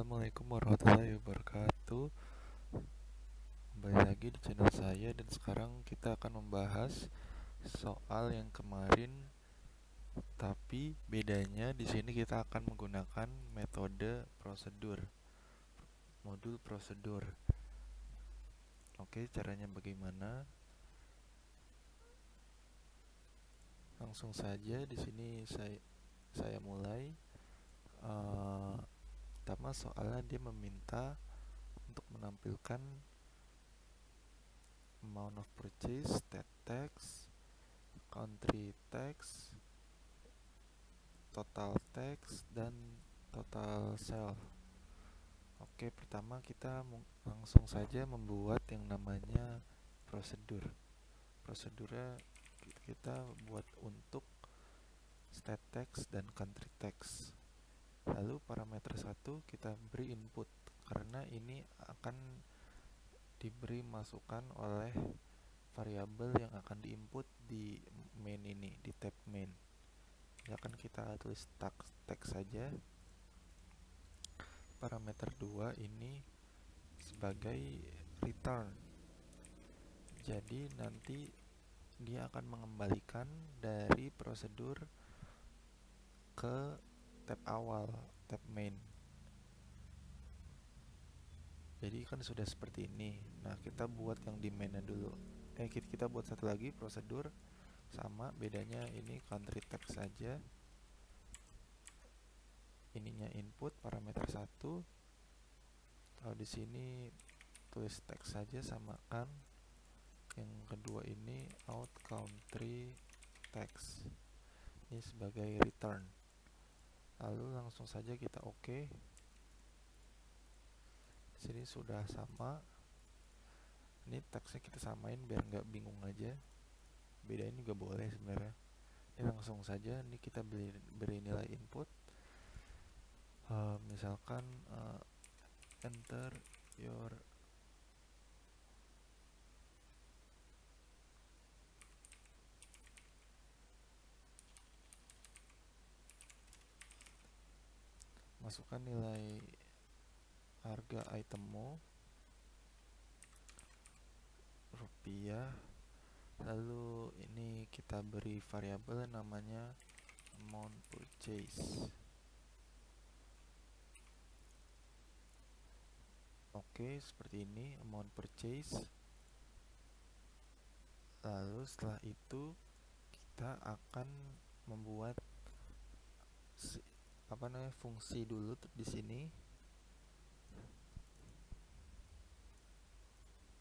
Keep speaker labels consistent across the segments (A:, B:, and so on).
A: Assalamualaikum warahmatullahi wabarakatuh. Kembali lagi di channel saya dan sekarang kita akan membahas soal yang kemarin, tapi bedanya di sini kita akan menggunakan metode prosedur, modul prosedur. Oke, caranya bagaimana? Langsung saja di sini saya mulai. Pertama soalnya dia meminta untuk menampilkan amount of purchase, state tax, country tax, total tax, dan total sale. Oke, pertama kita langsung saja membuat yang namanya prosedur. Prosedurnya kita buat untuk state tax dan country tax. Lalu parameter 1 kita beri input, karena ini akan diberi masukan oleh variabel yang akan diinput di main ini, di tab main. Ya kan kita tulis text saja. Parameter 2 ini sebagai return. Jadi nanti dia akan mengembalikan dari prosedur ke tab awal, tab main. Jadi kan sudah seperti ini. Nah, kita buat yang di mainnya dulu. Kita buat satu lagi prosedur sama, bedanya ini country text saja. Ininya input parameter 1. Kalau di sini tulis text saja, samakan. Yang kedua ini out country text. Ini sebagai return. Lalu langsung saja kita oke. Di sini sudah sama. Ini teksnya kita samain biar nggak bingung aja. Bedain juga boleh sebenarnya. Ini langsung saja. Ini kita beri nilai input. Misalkan enter your masukkan nilai harga itemmu rupiah. Lalu ini kita beri variabel namanya amount purchase. Oke, seperti ini amount purchase. Lalu setelah itu kita akan membuat fungsi dulu di sini.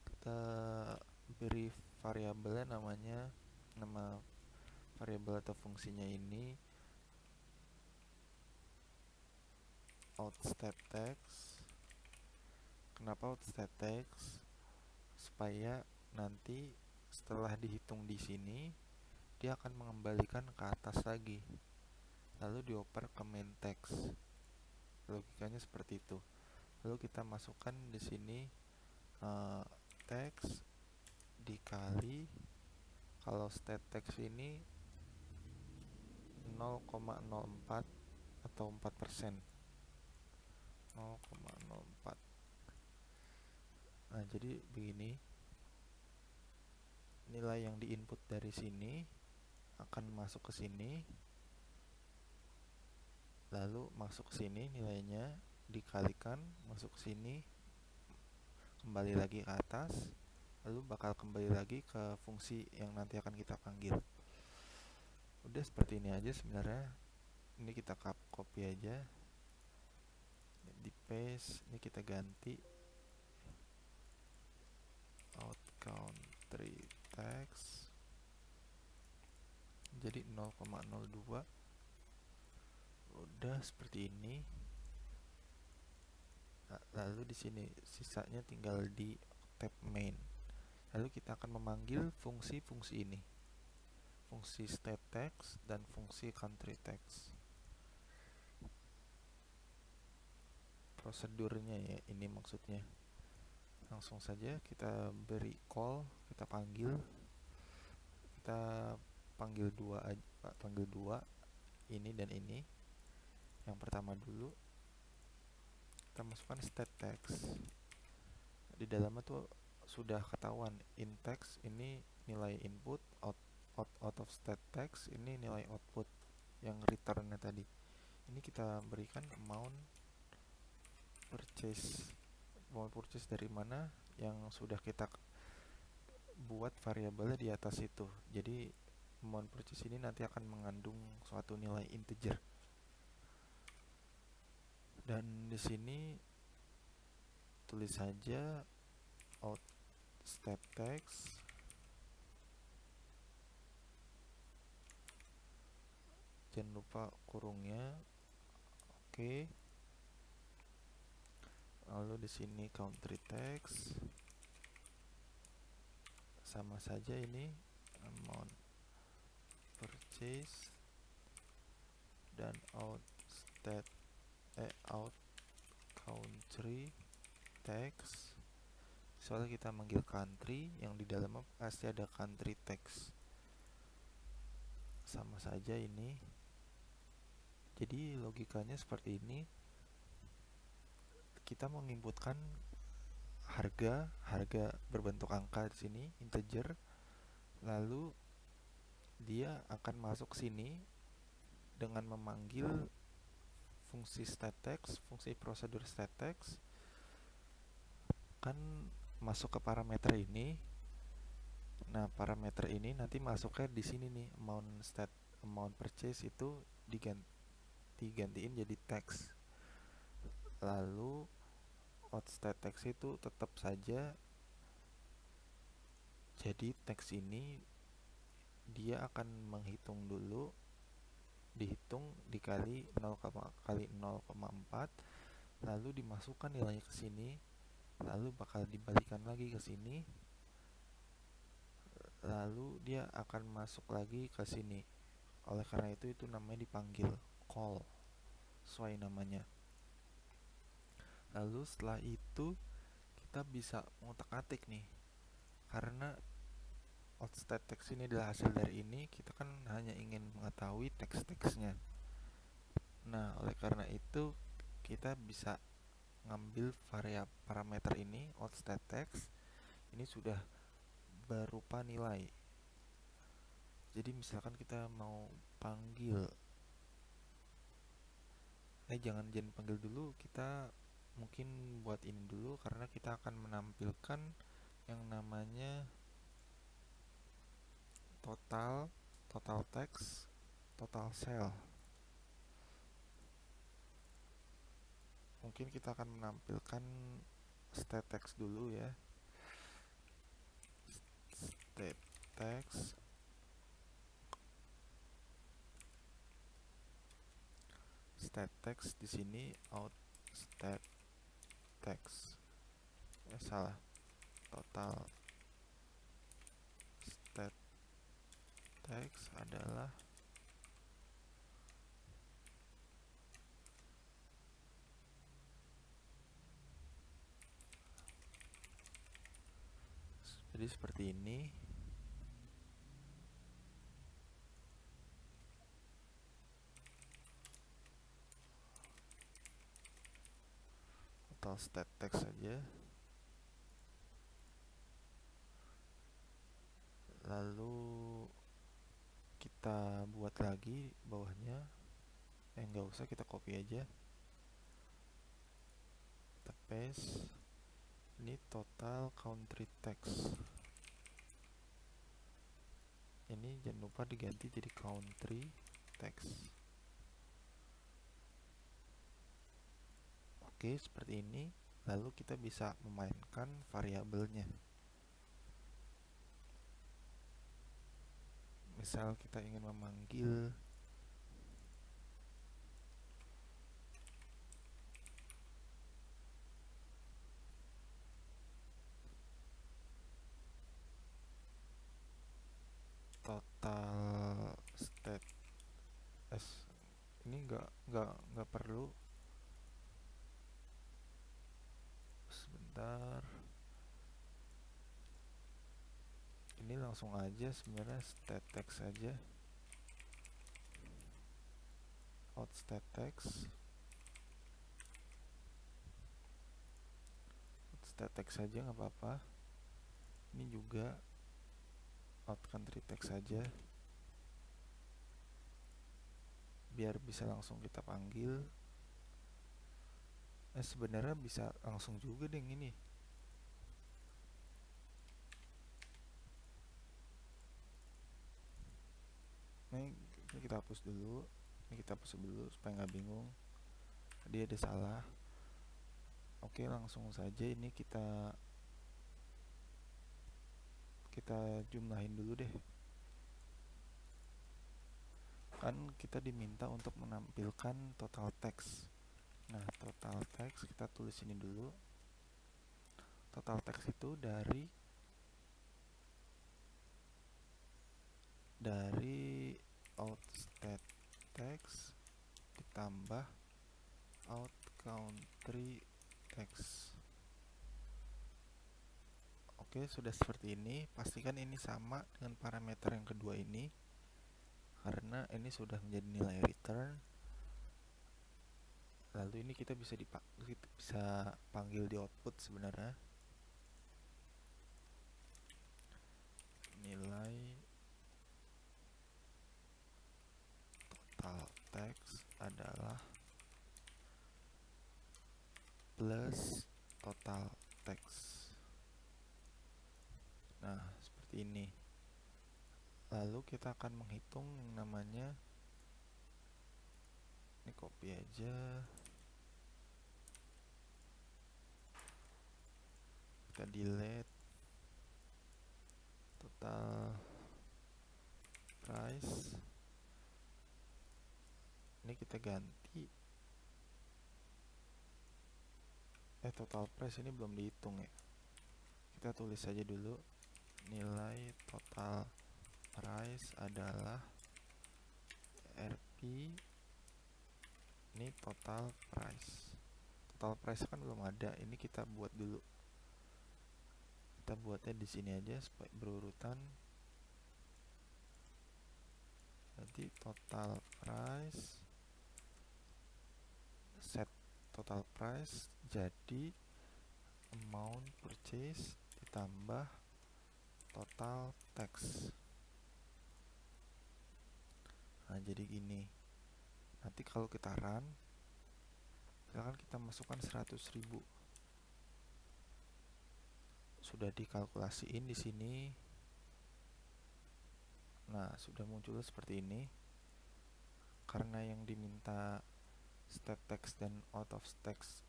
A: Kita beri variabelnya nama variabel atau fungsinya ini out state text. Kenapa out state text? Supaya nanti setelah dihitung di sini dia akan mengembalikan ke atas lagi, lalu dioper ke main text. Logikanya seperti itu. Lalu kita masukkan di sini text dikali, kalau state text ini 0,04 atau 4%. 0,04. Nah, jadi begini. Nilai yang diinput dari sini akan masuk ke sini. Lalu masuk ke sini, nilainya dikalikan, masuk ke sini, kembali lagi ke atas, lalu bakal kembali lagi ke fungsi yang nanti akan kita panggil. Udah seperti ini aja sebenarnya. Ini kita copy aja, di paste, ini kita ganti out country text jadi 0,02. Udah seperti ini. Lalu di sini sisanya tinggal di tab main. Lalu kita akan memanggil fungsi-fungsi ini, fungsi state text dan fungsi country text. Prosedurnya ya, ini maksudnya. Langsung saja kita beri call, kita panggil dua ini dan ini. Yang pertama dulu kita masukkan state text. Di dalamnya tuh sudah ketahuan in text ini nilai input, out of state text ini nilai output yang returnnya tadi. Ini kita berikan amount purchase dari mana yang sudah kita buat variabelnya di atas itu. Jadi amount purchase ini nanti akan mengandung suatu nilai integer. Dan di sini tulis saja out state text jangan lupa kurungnya. Oke. Lalu di sini country text sama saja, ini amount purchase dan out country text. Soalnya kita manggil country, yang di dalamnya pasti ada country text. Sama saja ini. Jadi logikanya seperti ini. Kita menginputkan harga berbentuk angka di sini, integer. Lalu dia akan masuk sini dengan memanggil fungsi stateText, fungsi prosedur stateText, kan masuk ke parameter ini. Nah, parameter ini nanti masuknya di sini nih, amount purchase itu digantiin jadi text. Lalu out stateText itu tetap saja jadi teks ini dia akan menghitung dulu, dihitung dikali 0, kali 0,4, lalu dimasukkan nilainya ke sini, lalu bakal dibalikan lagi ke sini, lalu dia akan masuk lagi ke sini. Oleh karena itu namanya dipanggil call, sesuai namanya. Lalu setelah itu kita bisa ngutak-atik nih, karena out state text ini adalah hasil dari ini, kita kan hanya ingin mengetahui teks-teksnya. Nah, oleh karena itu kita bisa ngambil parameter ini, out state text ini sudah berupa nilai. Jadi misalkan kita mau panggil, jangan panggil dulu, kita mungkin buat ini dulu, karena kita akan menampilkan yang namanya total text, total cell. Mungkin kita akan menampilkan state text dulu ya. State text di sini out state text. Salah. Total state text adalah jadi seperti ini. Total state text saja. Lalu kita buat lagi bawahnya. Nggak usah, kita copy aja. Kita paste. Ini total country text. Ini jangan lupa diganti jadi country text. Oke, seperti ini. Lalu kita bisa memainkan variabelnya. Misal kita ingin memanggil total state ini nggak perlu. Sebentar, ini langsung aja sebenarnya state text saja, out state text. stat text saja nggak apa-apa. Ini juga out country text saja, biar bisa langsung kita panggil. Sebenarnya bisa langsung juga deh ini. Ini kita hapus dulu. Ini kita hapus dulu supaya nggak bingung. Tadi ada salah. Oke, langsung saja ini kita jumlahin dulu deh. Kan kita diminta untuk menampilkan total text. Nah, total text kita tulis ini dulu. Total text itu dari out stat text ditambah out country text. Oke, sudah seperti ini. Pastikan ini sama dengan parameter yang kedua ini, karena ini sudah menjadi nilai return. Lalu ini kita bisa panggil di output sebenarnya. Nilai total text adalah plus total text. Nah, seperti ini. Lalu kita akan menghitung yang namanya, ini copy aja, kita delete total price. Ini kita ganti total price ini belum dihitung ya. Kita tulis saja dulu nilai total price adalah RP. Ini total price. Total price kan belum ada. Ini kita buat dulu. Kita buatnya di sini aja supaya berurutan. Nanti total price set total price jadi amount purchase ditambah total tax. Nah, jadi gini. Nanti kalau kita run, misalkan kita masukkan 100.000, sudah dikalkulasiin di sini. Nah, sudah muncul seperti ini. Karena yang diminta stat text dan out of text,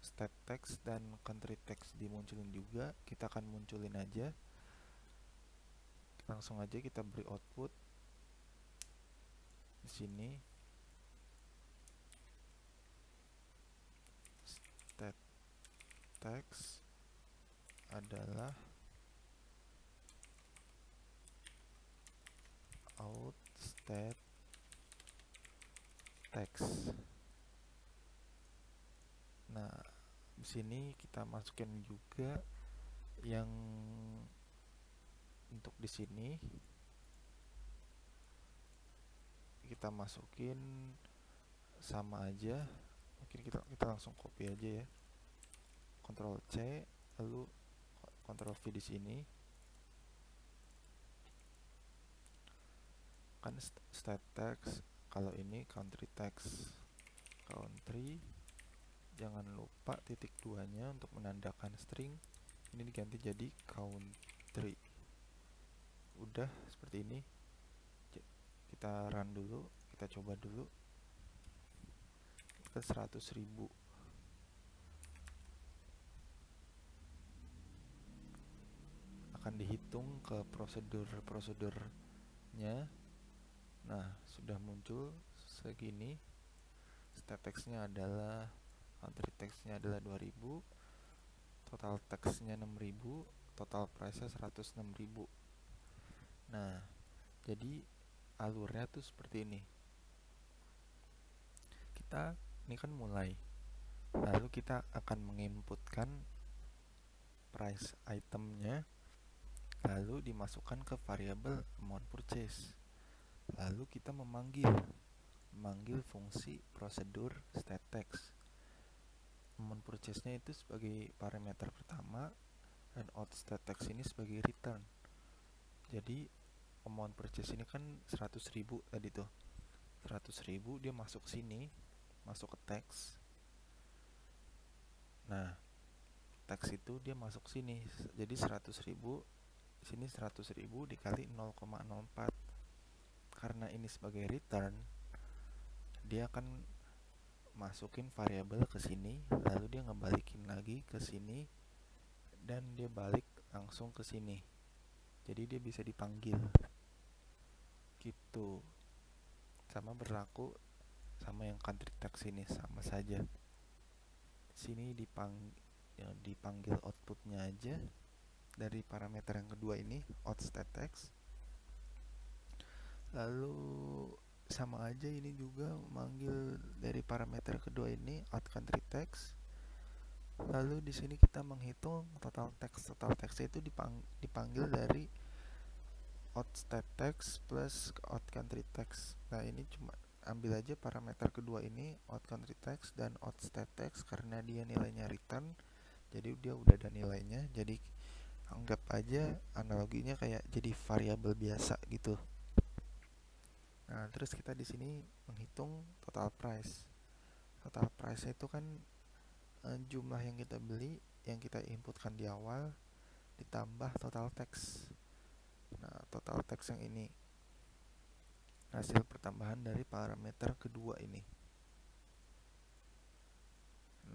A: stat text dan country text dimunculin juga, kita akan munculin aja. Langsung aja kita beri output di sini. Stat text adalah out stat text. Nah, di sini kita masukin juga yang untuk di sini kita masukin sama aja. Mungkin kita langsung copy aja ya. Ctrl C, lalu Ctrl V di sini. Kan stat text, kalau ini country text. Country, jangan lupa titik 2-nya untuk menandakan string. Ini diganti jadi country. Udah seperti ini. Kita run dulu, kita coba dulu. Kita 100.000. Akan dihitung ke prosedurnya. Nah, sudah muncul segini. Stat text-nya adalah, country text-nya adalah 2000, total text-nya 6000, total price-nya 106.000. Nah, jadi alurnya tuh seperti ini. Ini kan mulai. Lalu kita akan menginputkan price itemnya, lalu dimasukkan ke variabel amount purchase. Lalu kita memanggil fungsi prosedur stat text. amount purchase-nya itu sebagai parameter pertama dan outStatText ini sebagai return. Jadi amount purchase ini kan 100.000 tadi tuh, 100.000 dia masuk sini, masuk ke teks. Nah, teks itu dia masuk sini, jadi 100.000 sini 100.000 dikali 0,04. Karena ini sebagai return, dia akan masukin variabel ke sini, lalu dia ngebalikin lagi ke sini, dan dia balik langsung ke sini. Jadi dia bisa dipanggil. Gitu. Sama berlaku sama yang country text ini, sama saja. Sini dipanggil outputnya aja dari parameter yang kedua ini, outStatText. Lalu sama aja ini juga manggil dari parameter kedua ini outCountryText. Lalu di sini kita menghitung total text. Total text itu dipanggil dari outStatText plus outCountryText. Nah, ini cuma ambil aja parameter kedua ini, outCountryText dan outStatText, karena dia nilainya return. Jadi dia udah ada nilainya. Jadi anggap aja analoginya kayak jadi variabel biasa gitu. Nah, terus kita di sini menghitung total price. Total price itu kan jumlah yang kita beli, yang kita inputkan di awal, ditambah total text. Nah, total text yang ini hasil pertambahan dari parameter kedua ini.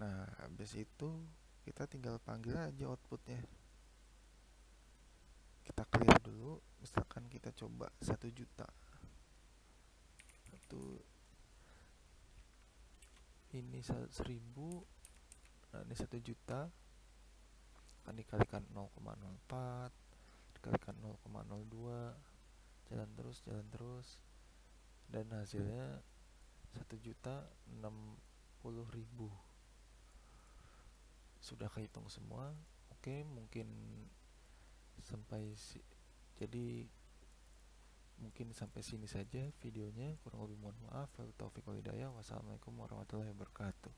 A: Nah, habis itu kita tinggal panggil aja outputnya. Kita clear dulu, misalkan kita coba 1 juta. Ini 1000, nah ini 1 juta akan dikalikan 0,04, dikalikan 0,02, jalan terus, dan hasilnya 1.060.000. Sudah kehitung semua. Oke, mungkin jadi mungkin sampai sini saja videonya. Kurang lebih mohon maaf. Wassalamualaikum warahmatullahi wabarakatuh.